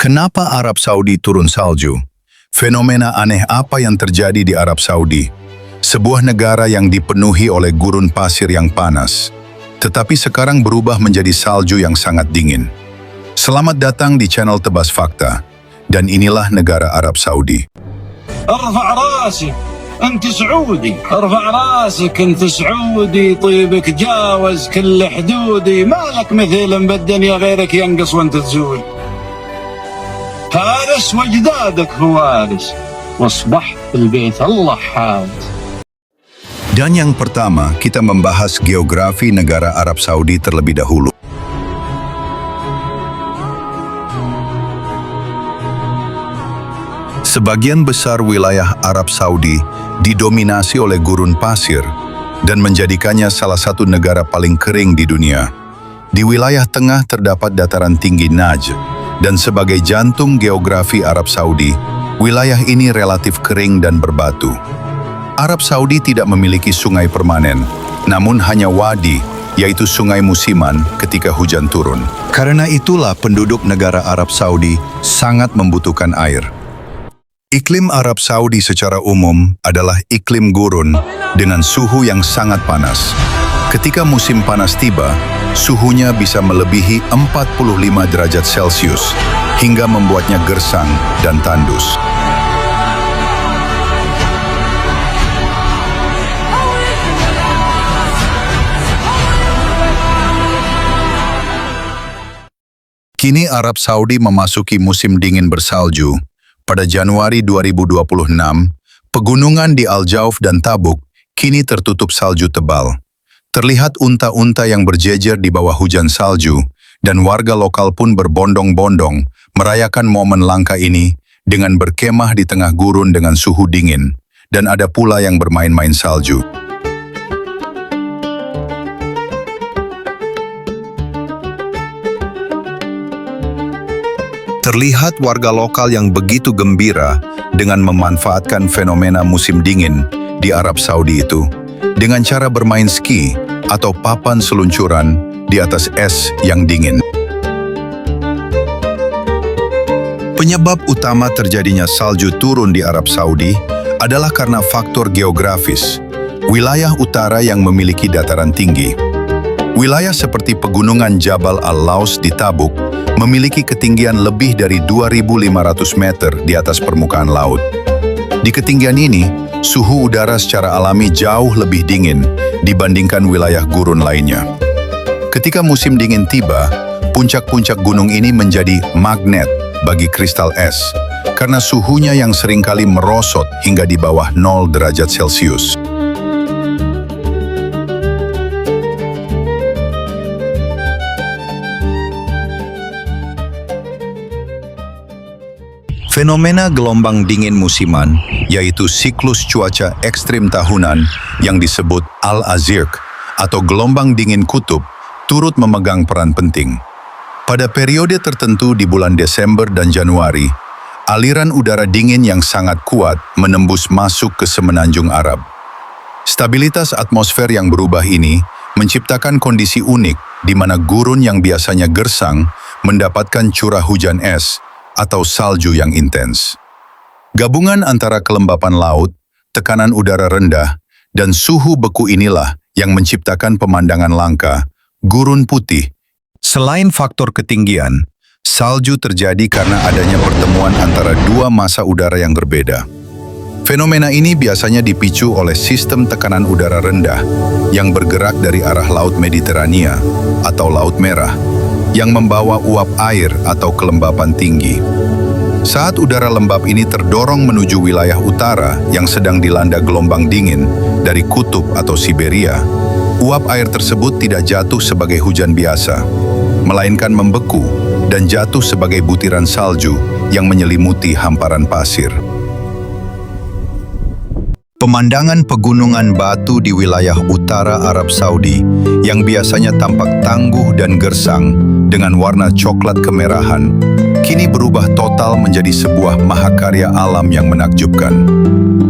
Kenapa Arab Saudi turun salju? Fenomena aneh apa yang terjadi di Arab Saudi? Sebuah negara yang dipenuhi oleh gurun pasir yang panas, tetapi sekarang berubah menjadi salju yang sangat dingin. Selamat datang di channel Tebas Fakta, dan inilah negara Arab Saudi. ارفع راسك انت سعودي ارفع راسك انت سعودي طيبك جاوز كل حدودي ما لك مثيل بالدنيا غيرك ينقص وانت تزول فارس واجدادك فوارس واصبحت البيت الله حارس. Dan yang pertama, kita membahas geografi negara Arab Saudi terlebih dahulu. Sebagian besar wilayah Arab Saudi didominasi oleh gurun pasir dan menjadikannya salah satu negara paling kering di dunia. Di wilayah tengah terdapat dataran tinggi Najd, dan sebagai jantung geografi Arab Saudi, wilayah ini relatif kering dan berbatu. Arab Saudi tidak memiliki sungai permanen, namun hanya wadi, yaitu sungai musiman ketika hujan turun. Karena itulah penduduk negara Arab Saudi sangat membutuhkan air. Iklim Arab Saudi secara umum adalah iklim gurun dengan suhu yang sangat panas. Ketika musim panas tiba, suhunya bisa melebihi 45 derajat Celcius hingga membuatnya gersang dan tandus. Kini Arab Saudi memasuki musim dingin bersalju. Pada Januari 2026, pegunungan di Al-Jauf dan Tabuk kini tertutup salju tebal. Terlihat unta-unta yang berjejer di bawah hujan salju, dan warga lokal pun berbondong-bondong merayakan momen langka ini dengan berkemah di tengah gurun dengan suhu dingin, dan ada pula yang bermain-main salju. Terlihat warga lokal yang begitu gembira dengan memanfaatkan fenomena musim dingin di Arab Saudi itu dengan cara bermain ski atau papan seluncuran di atas es yang dingin. Penyebab utama terjadinya salju turun di Arab Saudi adalah karena faktor geografis, wilayah utara yang memiliki dataran tinggi. Wilayah seperti pegunungan Jabal Al-Laus di Tabuk memiliki ketinggian lebih dari 2.500 meter di atas permukaan laut. Di ketinggian ini, suhu udara secara alami jauh lebih dingin dibandingkan wilayah gurun lainnya. Ketika musim dingin tiba, puncak-puncak gunung ini menjadi magnet bagi kristal es, karena suhunya yang seringkali merosot hingga di bawah 0 derajat Celcius. Fenomena gelombang dingin musiman, yaitu siklus cuaca ekstrim tahunan yang disebut Al-Azirq atau gelombang dingin kutub, turut memegang peran penting. Pada periode tertentu di bulan Desember dan Januari, aliran udara dingin yang sangat kuat menembus masuk ke semenanjung Arab. Stabilitas atmosfer yang berubah ini menciptakan kondisi unik di mana gurun yang biasanya gersang mendapatkan curah hujan es atau salju yang intens. Gabungan antara kelembapan laut, tekanan udara rendah, dan suhu beku inilah yang menciptakan pemandangan langka, gurun putih. Selain faktor ketinggian, salju terjadi karena adanya pertemuan antara dua massa udara yang berbeda. Fenomena ini biasanya dipicu oleh sistem tekanan udara rendah yang bergerak dari arah Laut Mediterania atau Laut Merah, yang membawa uap air atau kelembapan tinggi. Saat udara lembab ini terdorong menuju wilayah utara yang sedang dilanda gelombang dingin dari kutub atau Siberia, uap air tersebut tidak jatuh sebagai hujan biasa, melainkan membeku dan jatuh sebagai butiran salju yang menyelimuti hamparan pasir. Pemandangan pegunungan batu di wilayah utara Arab Saudi yang biasanya tampak tangguh dan gersang dengan warna coklat kemerahan, kini berubah total menjadi sebuah mahakarya alam yang menakjubkan.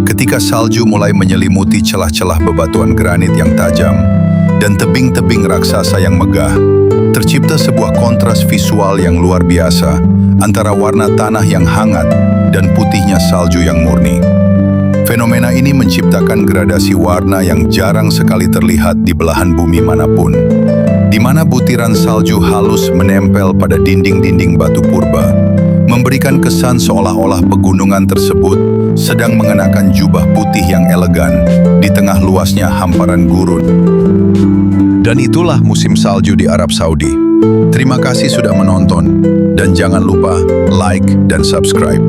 Ketika salju mulai menyelimuti celah-celah bebatuan granit yang tajam dan tebing-tebing raksasa yang megah, Tercipta sebuah kontras visual yang luar biasa antara warna tanah yang hangat dan putihnya salju yang murni. Fenomena ini menciptakan gradasi warna yang jarang sekali terlihat di belahan bumi manapun, di mana butiran salju halus menempel pada dinding-dinding batu purba, memberikan kesan seolah-olah pegunungan tersebut sedang mengenakan jubah putih yang elegan di tengah luasnya hamparan gurun. Dan itulah musim salju di Arab Saudi. Terima kasih sudah menonton, dan jangan lupa like dan subscribe.